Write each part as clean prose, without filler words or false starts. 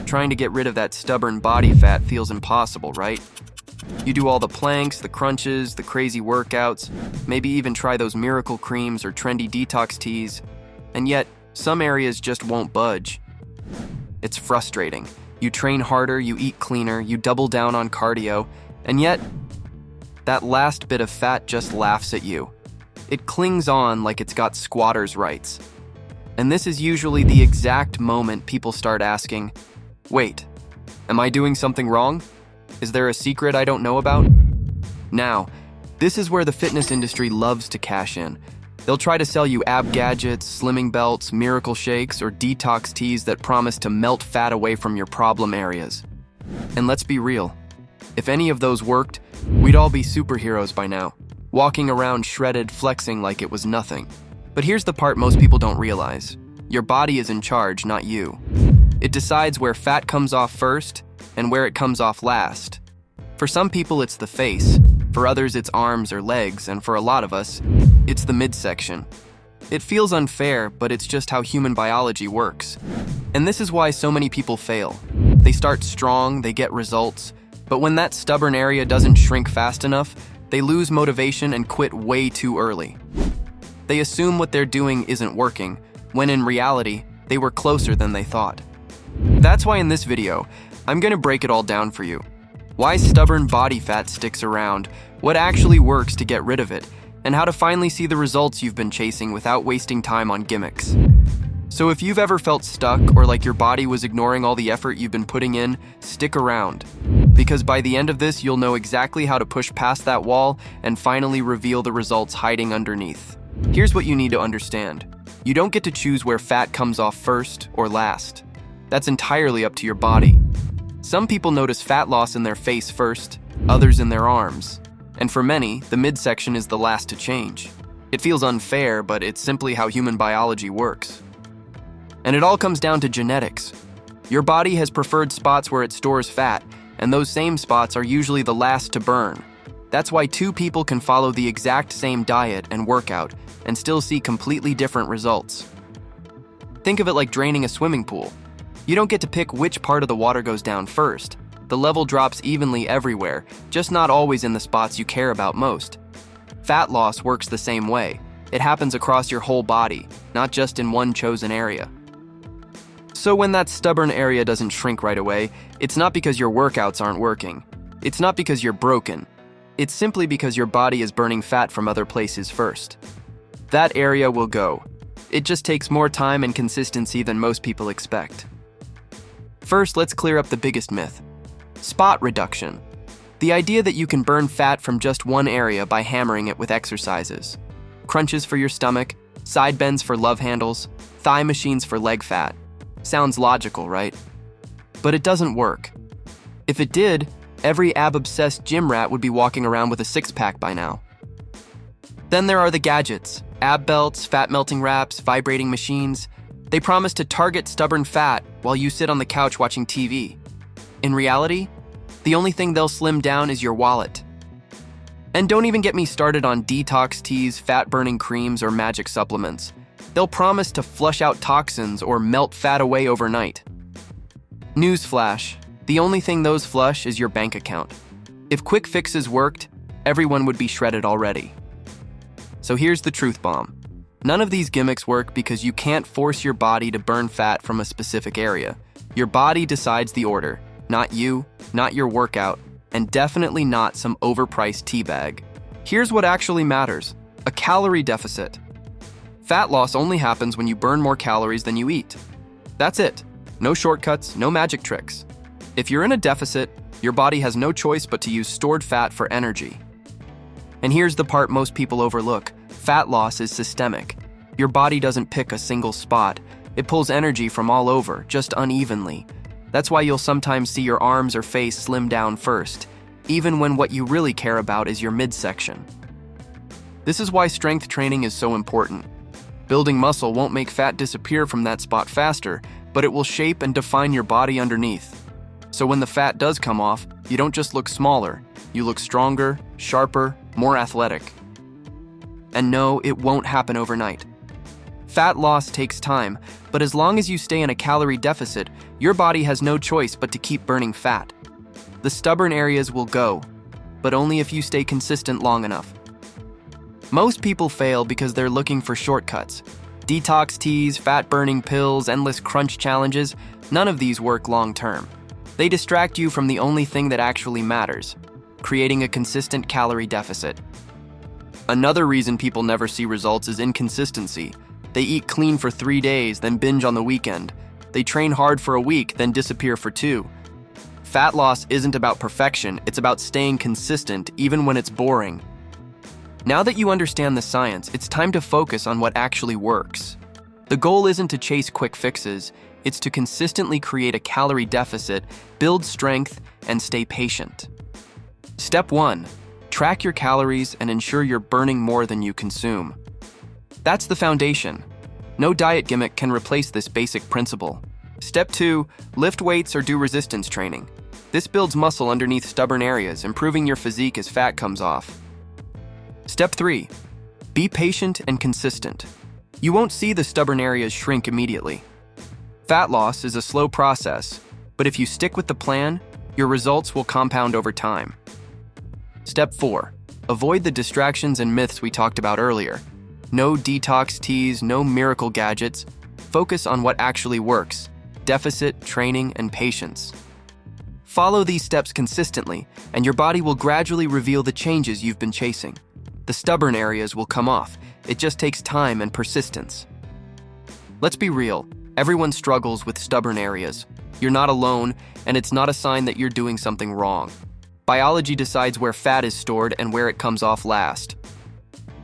trying to get rid of that stubborn body fat feels impossible, right? You do all the planks, the crunches, the crazy workouts, maybe even try those miracle creams or trendy detox teas, and yet some areas just won't budge. It's frustrating. You train harder, you eat cleaner, you double down on cardio, and yet that last bit of fat just laughs at you. It clings on like it's got squatter's rights. And this is usually the exact moment people start asking, wait, am I doing something wrong? Is there a secret I don't know about? Now, this is where the fitness industry loves to cash in. They'll try to sell you ab gadgets, slimming belts, miracle shakes, or detox teas that promise to melt fat away from your problem areas. And let's be real, if any of those worked, we'd all be superheroes by now, walking around shredded, flexing like it was nothing. But here's the part most people don't realize. Your body is in charge, not you. It decides where fat comes off first and where it comes off last. For some people, it's the face. For others, it's arms or legs, and for a lot of us, it's the midsection. It feels unfair, but it's just how human biology works. And this is why so many people fail. They start strong, they get results, but when that stubborn area doesn't shrink fast enough, they lose motivation and quit way too early. They assume what they're doing isn't working, when in reality, they were closer than they thought. That's why in this video, I'm gonna break it all down for you. Why stubborn body fat sticks around, what actually works to get rid of it, and how to finally see the results you've been chasing without wasting time on gimmicks. So if you've ever felt stuck or like your body was ignoring all the effort you've been putting in, stick around. Because by the end of this, you'll know exactly how to push past that wall and finally reveal the results hiding underneath. Here's what you need to understand. You don't get to choose where fat comes off first or last. That's entirely up to your body. Some people notice fat loss in their face first, others in their arms. And for many, the midsection is the last to change. It feels unfair, but it's simply how human biology works. And it all comes down to genetics. Your body has preferred spots where it stores fat, and those same spots are usually the last to burn. That's why two people can follow the exact same diet and workout and still see completely different results. Think of it like draining a swimming pool. You don't get to pick which part of the water goes down first. The level drops evenly everywhere, just not always in the spots you care about most. Fat loss works the same way. It happens across your whole body, not just in one chosen area. So when that stubborn area doesn't shrink right away, it's not because your workouts aren't working. It's not because you're broken. It's simply because your body is burning fat from other places first. That area will go. It just takes more time and consistency than most people expect. First, let's clear up the biggest myth. Spot reduction. The idea that you can burn fat from just one area by hammering it with exercises. Crunches for your stomach, side bends for love handles, thigh machines for leg fat. Sounds logical, right? But it doesn't work. If it did, every ab-obsessed gym rat would be walking around with a six-pack by now. Then there are the gadgets, ab belts, fat-melting wraps, vibrating machines. They promise to target stubborn fat while you sit on the couch watching TV. In reality, the only thing they'll slim down is your wallet. And don't even get me started on detox teas, fat-burning creams, or magic supplements. They'll promise to flush out toxins or melt fat away overnight. Newsflash, the only thing those flush is your bank account. If quick fixes worked, everyone would be shredded already. So here's the truth bomb. None of these gimmicks work because you can't force your body to burn fat from a specific area. Your body decides the order, not you, not your workout, and definitely not some overpriced tea bag. Here's what actually matters: a calorie deficit. Fat loss only happens when you burn more calories than you eat. That's it. No shortcuts, no magic tricks. If you're in a deficit, your body has no choice but to use stored fat for energy. And here's the part most people overlook. Fat loss is systemic. Your body doesn't pick a single spot. It pulls energy from all over, just unevenly. That's why you'll sometimes see your arms or face slim down first, even when what you really care about is your midsection. This is why strength training is so important. Building muscle won't make fat disappear from that spot faster, but it will shape and define your body underneath. So when the fat does come off, you don't just look smaller, you look stronger, sharper, more athletic. And no, it won't happen overnight. Fat loss takes time, but as long as you stay in a calorie deficit, your body has no choice but to keep burning fat. The stubborn areas will go, but only if you stay consistent long enough. Most people fail because they're looking for shortcuts. Detox teas, fat-burning pills, endless crunch challenges, none of these work long-term. They distract you from the only thing that actually matters, creating a consistent calorie deficit. Another reason people never see results is inconsistency. They eat clean for 3 days, then binge on the weekend. They train hard for a week, then disappear for 2. Fat loss isn't about perfection, it's about staying consistent even when it's boring. Now that you understand the science, it's time to focus on what actually works. The goal isn't to chase quick fixes, it's to consistently create a calorie deficit, build strength, and stay patient. Step 1. Track your calories and ensure you're burning more than you consume. That's the foundation. No diet gimmick can replace this basic principle. Step 2. Lift weights or do resistance training. This builds muscle underneath stubborn areas, improving your physique as fat comes off. Step 3. Be patient and consistent. You won't see the stubborn areas shrink immediately. Fat loss is a slow process, but if you stick with the plan, your results will compound over time. Step 4. Avoid the distractions and myths we talked about earlier. No detox teas, no miracle gadgets. Focus on what actually works: deficit, training, and patience. Follow these steps consistently, and your body will gradually reveal the changes you've been chasing. The stubborn areas will come off. It just takes time and persistence. Let's be real. Everyone struggles with stubborn areas. You're not alone, and it's not a sign that you're doing something wrong. Biology decides where fat is stored and where it comes off last.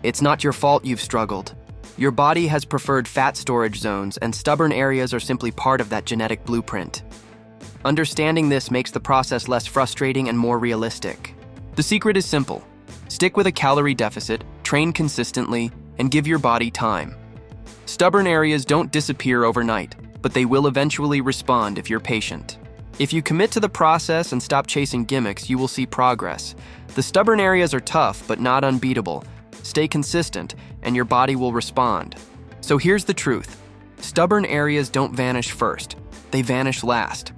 It's not your fault you've struggled. Your body has preferred fat storage zones, and stubborn areas are simply part of that genetic blueprint. Understanding this makes the process less frustrating and more realistic. The secret is simple. Stick with a calorie deficit, train consistently, and give your body time. Stubborn areas don't disappear overnight, but they will eventually respond if you're patient. If you commit to the process and stop chasing gimmicks, you will see progress. The stubborn areas are tough, but not unbeatable. Stay consistent, and your body will respond. So here's the truth. Stubborn areas don't vanish first. They vanish last.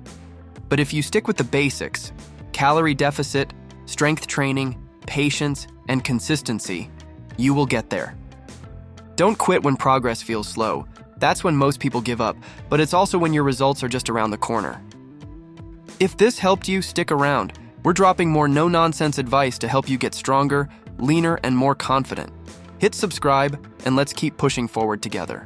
But if you stick with the basics, calorie deficit, strength training, patience, and consistency, you will get there. Don't quit when progress feels slow. That's when most people give up, but it's also when your results are just around the corner. If this helped you, stick around. We're dropping more no-nonsense advice to help you get stronger, leaner, and more confident. Hit subscribe, and let's keep pushing forward together.